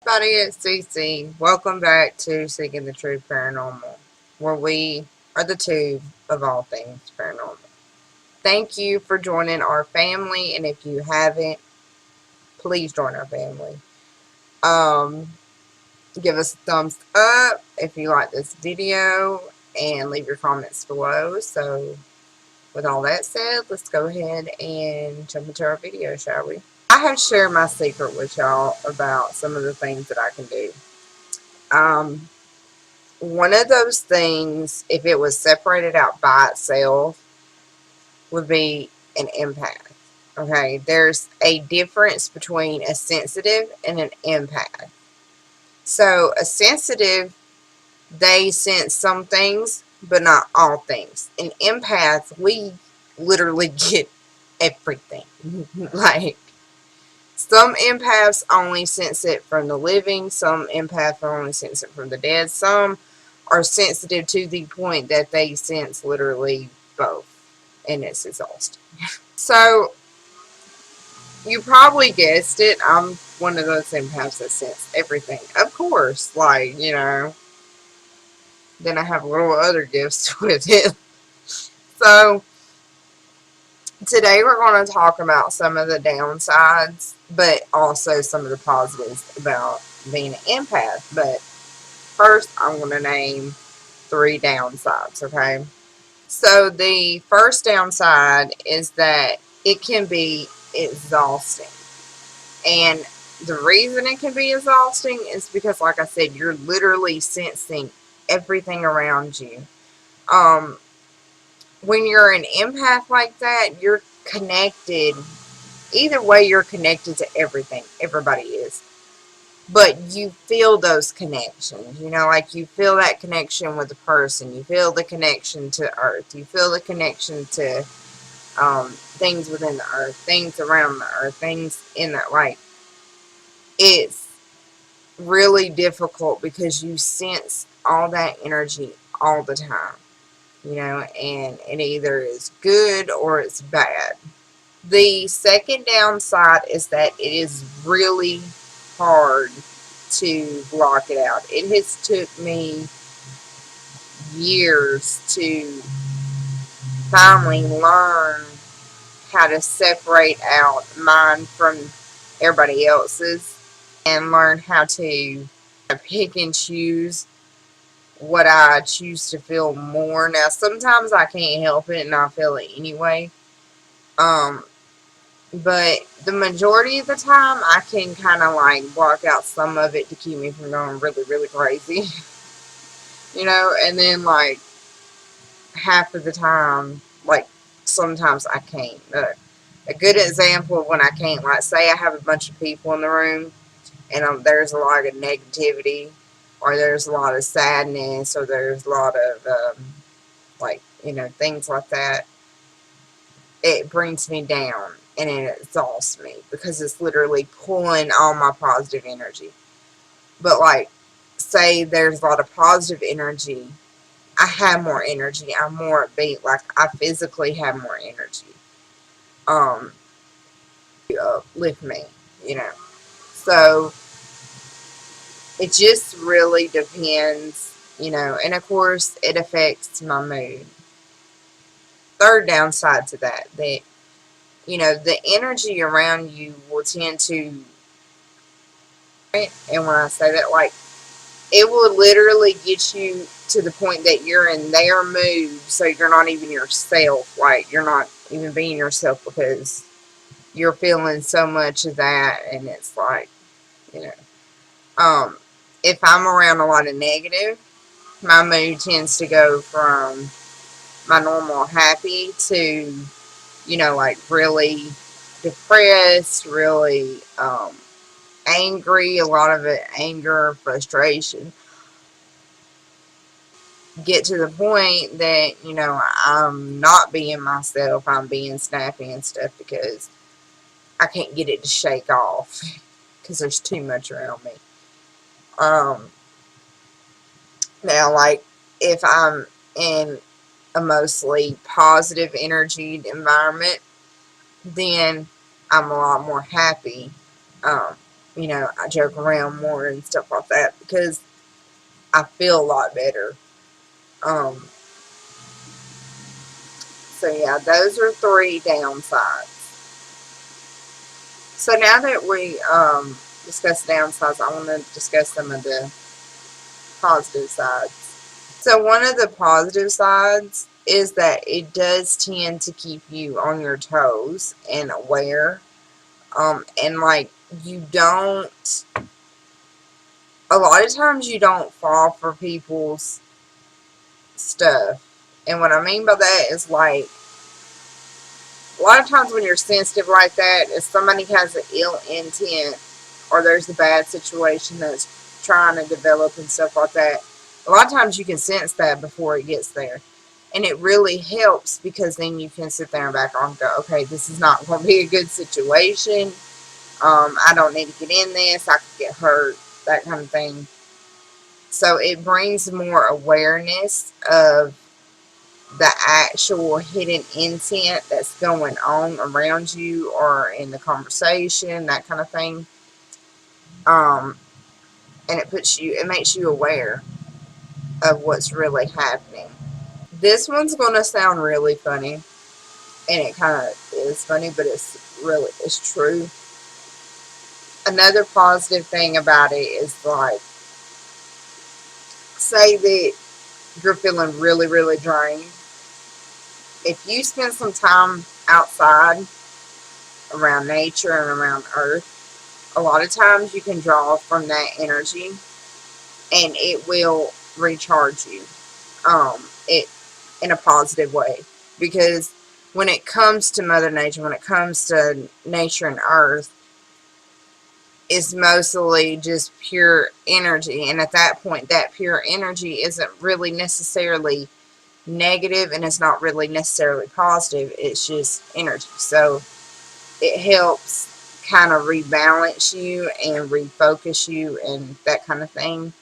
Everybody, it's CC. Welcome back to Seeking the True Paranormal, where we are the tube of all things paranormal. Thank you for joining our family, and if you haven't, please join our family. Um, Give us a thumbs up if you like this video, and leave your comments below. So, with all that said, let's go ahead and jump into our video, shall we? I have shared my secret with y'all about some of the things that I can do. Um, One of those things, if it was separated out by itself, would be an empath. Okay, there's a difference between a sensitive and an empath. So, a sensitive, they sense some things, but not all things. An empath, we literally get everything. Like, some empaths only sense it from the living, some empaths only sense it from the dead, some are sensitive to the point that they sense literally both, and it's exhausting. So, you probably guessed it, I'm one of those empaths that sense everything. Of course, like, then I have little other gifts with it. So, today we're going to talk about some of the downsides, but also some of the positives about being an empath. But first, I'm going to name 3 downsides, okay? So the first downside is that it can be exhausting. And the reason it can be exhausting is because, like I said, you're literally sensing everything around you. Um, when you're an empath like that, you're connected. Either way, you're connected to everything. Everybody is. But you feel those connections, like you feel that connection with the person. You feel the connection to Earth. You feel the connection to things within the Earth, things around the Earth, things in that, like, it's really difficult because you sense all that energy all the time, and it either is good or it's bad. The second downside is that it is really hard to block it out. It has took me years to finally learn how to separate out mine from everybody else's and learn how to pick and choose what I choose to feel more. Now, sometimes I can't help it and I feel it anyway. But the majority of the time, I can kind of like block out some of it to keep me from going really, really crazy. And then like half of the time, like sometimes I can't. A good example of when I can't, like say I have a bunch of people in the room and there's a lot of negativity, or there's a lot of sadness, or there's a lot of like, things like that. It brings me down and it exhausts me because it's literally pulling all my positive energy. But like, say there's a lot of positive energy, I have more energy. I'm more upbeat. Like, I physically have more energy. To uplift me, you know. So it just really depends, and of course it affects my mood. Third downside to that the energy around you will tend to, and when I say that, like, it will literally get you to the point that you're in their mood, so you're not even yourself. Like, you're not even being yourself because you're feeling so much of that, and it's like, you know, if I'm around a lot of negative, my mood tends to go from my normal happy to, like really depressed, really angry, a lot of it anger, frustration. Get to the point that, I'm not being myself, I'm being snappy and stuff because I can't get it to shake off because there's too much around me. Now, like, if I'm in a mostly positive energy environment, then I'm a lot more happy. You know, I joke around more and stuff like that because I feel a lot better. Um, so yeah, those are 3 downsides. So now that we discussed downsides, I want to discuss some of the positive sides. So one of the positive sides is that it does tend to keep you on your toes and aware. And like you don't, a lot of times you don't fall for people's stuff. And what I mean by that is like, a lot of times when you're sensitive like that, if somebody has an ill intent or there's a bad situation that's trying to develop and stuff like that, a lot of times you can sense that before it gets there. And it really helps because then you can sit there and back on and go, okay, this is not going to be a good situation. I don't need to get in this. I could get hurt, that kind of thing. So it brings more awareness of the actual hidden intent that's going on around you or in the conversation, that kind of thing. Um, and it makes you aware of what's really happening. This one's going to sound really funny, and it kind of is funny, but it's true. Another positive thing about it is like, say that you're feeling really, really drained. If you spend some time outside around nature and around earth, a lot of times you can draw from that energy and it will recharge you. It in a positive way, because when it comes to Mother Nature, when it comes to nature and earth, it's mostly just pure energy, and at that point that pure energy isn't really necessarily negative and it's not really necessarily positive, it's just energy. So it helps kind of rebalance you and refocus you and that kind of thing.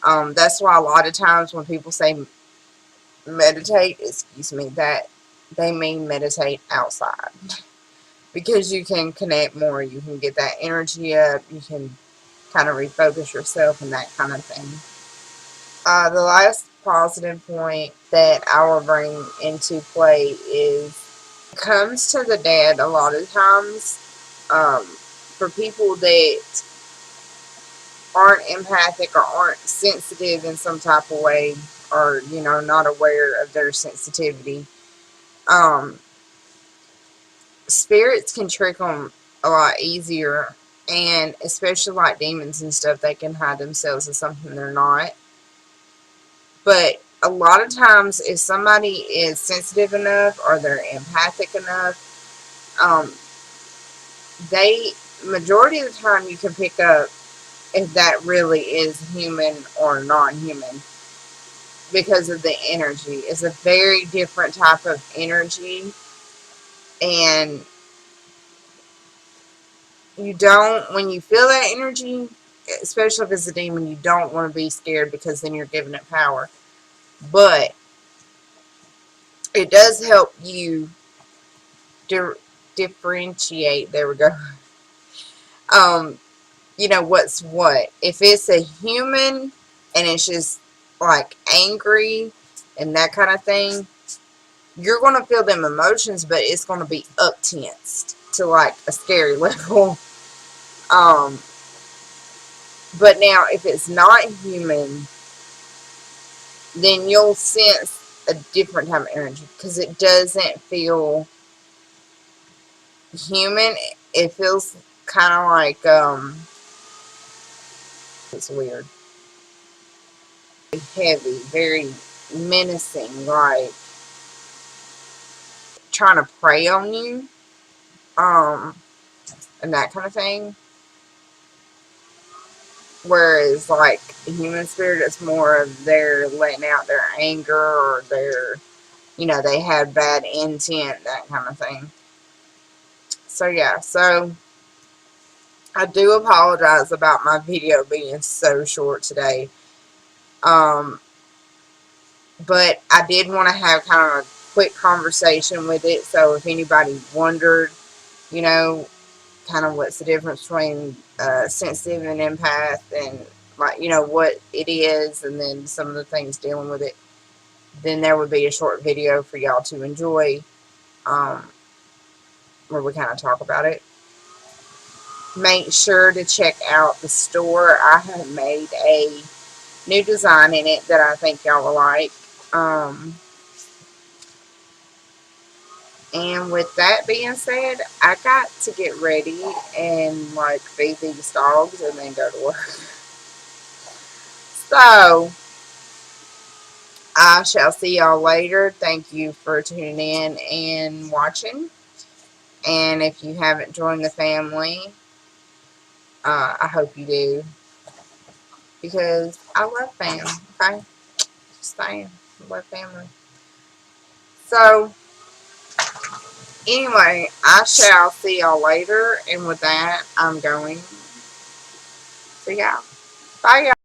That's why a lot of times when people say meditate, excuse me, that they mean meditate outside. Because you can connect more, you can get that energy up, you can kind of refocus yourself and that kind of thing. The last positive point that I will bring into play is, when it comes to the dead, a lot of times, for people that aren't empathic or aren't sensitive in some type of way, or not aware of their sensitivity, um, spirits can trick them a lot easier, and especially like demons and stuff, they can hide themselves as something they're not. But a lot of times, if somebody is sensitive enough or they're empathic enough, um, they, majority of the time, you can pick up if that really is human or non-human because of the energy. It's a very different type of energy, and you don't, when you feel that energy, especially if it's a demon, you don't want to be scared because then you're giving it power. But it does help you differentiate. There we go. Um, what's what. If it's a human and it's just like angry and that kind of thing, you're going to feel them emotions, but it's going to be up tensed to like a scary level. Um, but now if it's not human, then you'll sense a different type of energy because it doesn't feel human. It feels kind of like, it's weird. Heavy, very menacing, like trying to prey on you, um, and that kind of thing. Whereas, like, a human spirit is more of they're letting out their anger or they had bad intent, that kind of thing. So, yeah, so I do apologize about my video being so short today. But I did want to have kind of a quick conversation with it. So, if anybody wondered, you know, kind of what's the difference between sensitive and empath, and like, what it is, and then some of the things dealing with it, then there would be a short video for y'all to enjoy, um, where we kind of talk about it. Make sure to check out the store. I have made a new design in it that I think y'all will like. And with that being said, I got to get ready and like feed these dogs and then go to work. So I shall see y'all later. Thank you for tuning in and watching. And if you haven't joined the family, I hope you do, because I love fam. Okay, just saying, I love family. So anyway, I shall see y'all later. And with that, I'm going. See y'all. Bye, y'all.